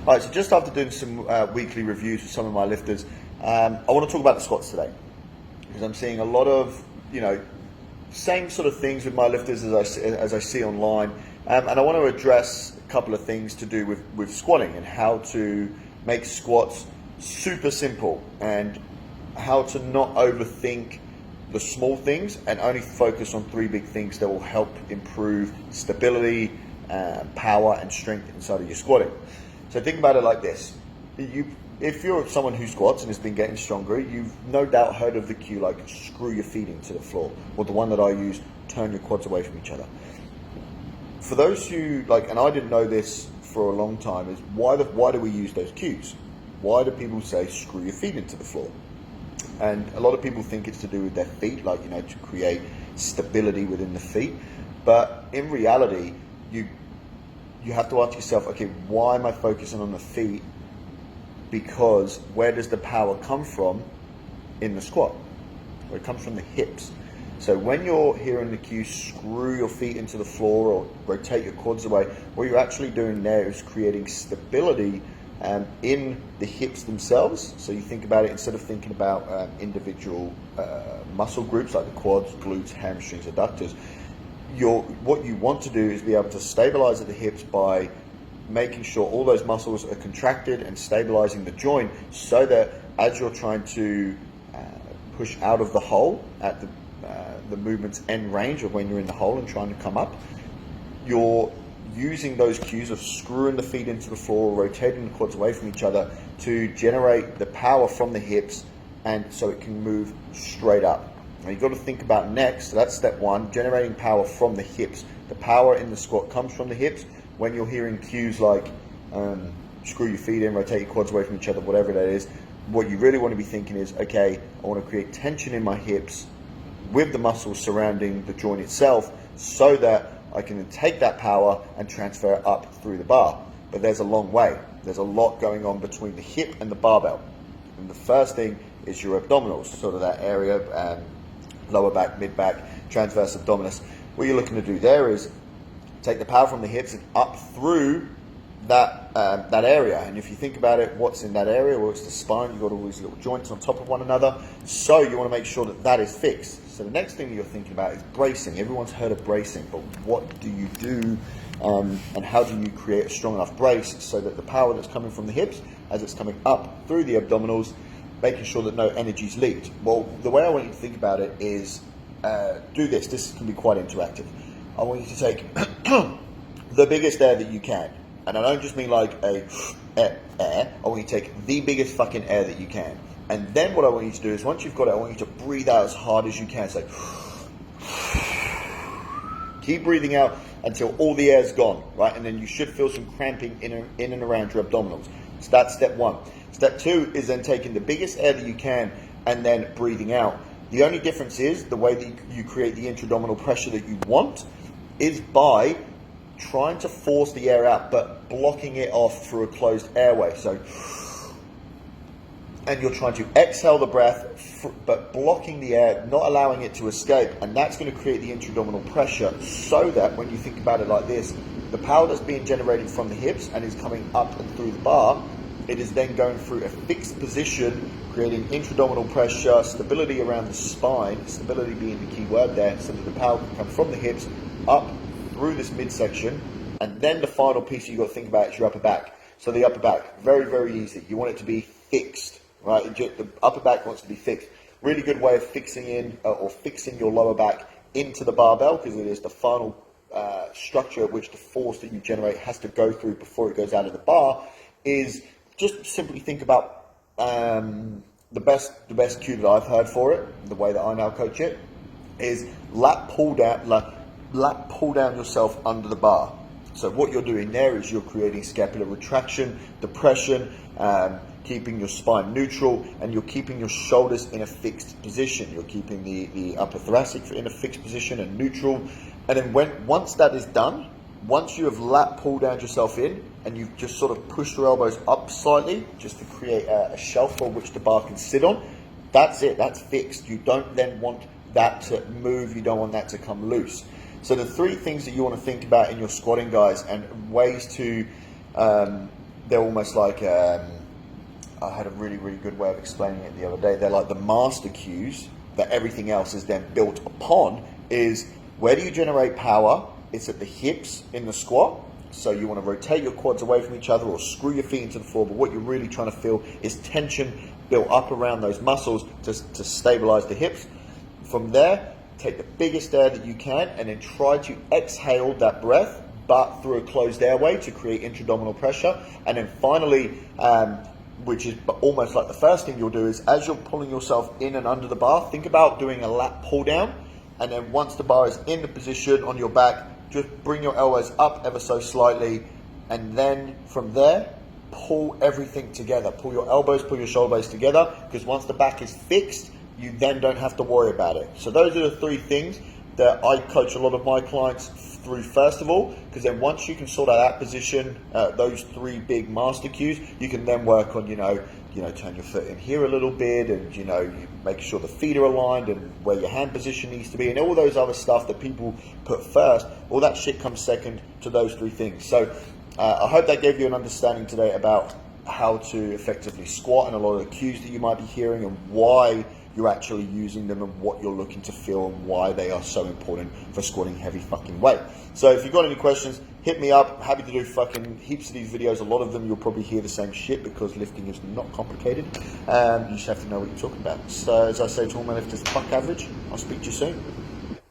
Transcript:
All right, so just after doing some weekly reviews with some of my lifters, I want to talk about the squats today because I'm seeing a lot of, same sort of things with my lifters as I see online, and I want to address a couple of things to do with squatting and how to make squats super simple and how to not overthink the small things and only focus on three big things that will help improve stability, power and strength inside of your squatting. So think about it like this. If you're someone who squats and has been getting stronger, you've no doubt heard of the cue like screw your feet into the floor, or the one that I use, turn your quads away from each other. For those who and I didn't know this for a long time, is why do we use those cues? Why do people say screw your feet into the floor? And a lot of people think it's to do with their feet, to create stability within the feet. But in reality, you have to ask yourself, okay, why am I focusing on the feet? Because where does the power come from in the squat? Well, it comes from the hips. So when you're hearing the cue, screw your feet into the floor or rotate your quads away, what you're actually doing there is creating stability in the hips themselves. So you think about it, instead of thinking about individual muscle groups like the quads, glutes, hamstrings, adductors, what you want to do is be able to stabilize at the hips by making sure all those muscles are contracted and stabilizing the joint, so that as you're trying to push out of the hole at the movement's end range of when you're in the hole and trying to come up, you're using those cues of screwing the feet into the floor, rotating the quads away from each other to generate the power from the hips, and so it can move straight up. Now you've got to think about next, so that's step one, generating power from the hips. The power in the squat comes from the hips. When you're hearing cues like screw your feet in, rotate your quads away from each other, whatever that is, what you really want to be thinking is, okay, I want to create tension in my hips with the muscles surrounding the joint itself, so that I can then take that power and transfer it up through the bar. But there's a long way. There's a lot going on between the hip and the barbell. And the first thing is your abdominals, sort of that area, lower back, mid back, transverse abdominis. What you're looking to do there is take the power from the hips and up through that area. And if you think about it, what's in that area? Well, it's the spine. You've got all these little joints on top of one another. So you want to make sure that that is fixed. So the next thing you're thinking about is bracing. Everyone's heard of bracing, but what do you do and how do you create a strong enough brace so that the power that's coming from the hips, as it's coming up through the abdominals, making sure that no energy's leaked? Well, the way I want you to think about it is do this. This can be quite interactive. I want you to take the biggest air that you can. And I don't just mean like air. I want you to take the biggest fucking air that you can. And then what I want you to do is, once you've got it, I want you to breathe out as hard as you can. So keep breathing out until all the air's gone, right? And then you should feel some cramping in and around your abdominals. So that's step one. Step two is then taking the biggest air that you can and then breathing out. The only difference is the way that you create the intra-abdominal pressure that you want is by trying to force the air out, but blocking it off through a closed airway. So, and you're trying to exhale the breath, but blocking the air, not allowing it to escape. And that's going to create the intra-abdominal pressure, so that when you think about it like this, the power that's being generated from the hips and is coming up and through the bar, it is then going through a fixed position, creating intra-abdominal pressure, stability around the spine, stability being the key word there, so that the power can come from the hips up through this midsection. And then the final piece you've got to think about is your upper back. So the upper back, very, very easy. You want it to be fixed, right? The upper back wants to be fixed. Really good way of fixing your lower back into the barbell, because it is the final structure at which the force that you generate has to go through before it goes out of the bar, is just simply think about the best cue that I've heard for it, the way that I now coach it, is lat pull down yourself under the bar. So what you're doing there is you're creating scapular retraction, depression, keeping your spine neutral, and you're keeping your shoulders in a fixed position. You're keeping the upper thoracic in a fixed position and neutral. And then once that is done, once you have lat pulled down yourself in, and you've just sort of pushed your elbows up slightly, just to create a shelf on which the bar can sit on, that's it, that's fixed. You don't then want that to move, you don't want that to come loose. So the three things that you want to think about in your squatting, guys, and ways to they're almost like, I had a really, really good way of explaining it the other day. They're like the master cues that everything else is then built upon. Is where do you generate power? It's at the hips in the squat. So you want to rotate your quads away from each other or screw your feet into the floor. But what you're really trying to feel is tension built up around those muscles to stabilize the hips. From there, take the biggest air that you can and then try to exhale that breath, but through a closed airway to create intra-abdominal pressure. And then finally, which is almost like the first thing you'll do, is as you're pulling yourself in and under the bar, think about doing a lat pull down. And then once the bar is in the position on your back, just bring your elbows up ever so slightly. And then from there, pull everything together. Pull your elbows, pull your shoulder blades together, because once the back is fixed, you then don't have to worry about it. So those are the three things that I coach a lot of my clients through first of all, because then once you can sort out that position, those three big master cues, you can then work on, turn your foot in here a little bit, and you make sure the feet are aligned and where your hand position needs to be, and all those other stuff that people put first. All that shit comes second to those three things. So I hope that gave you an understanding today about how to effectively squat and a lot of the cues that you might be hearing and why you're actually using them and what you're looking to feel and why they are so important for squatting heavy fucking weight. So if you've got any questions, hit me up. Happy to do fucking heaps of these videos. A lot of them you'll probably hear the same shit because lifting is not complicated. You just have to know what you're talking about. So as I say to all my lifters, fuck average. I'll speak to you soon.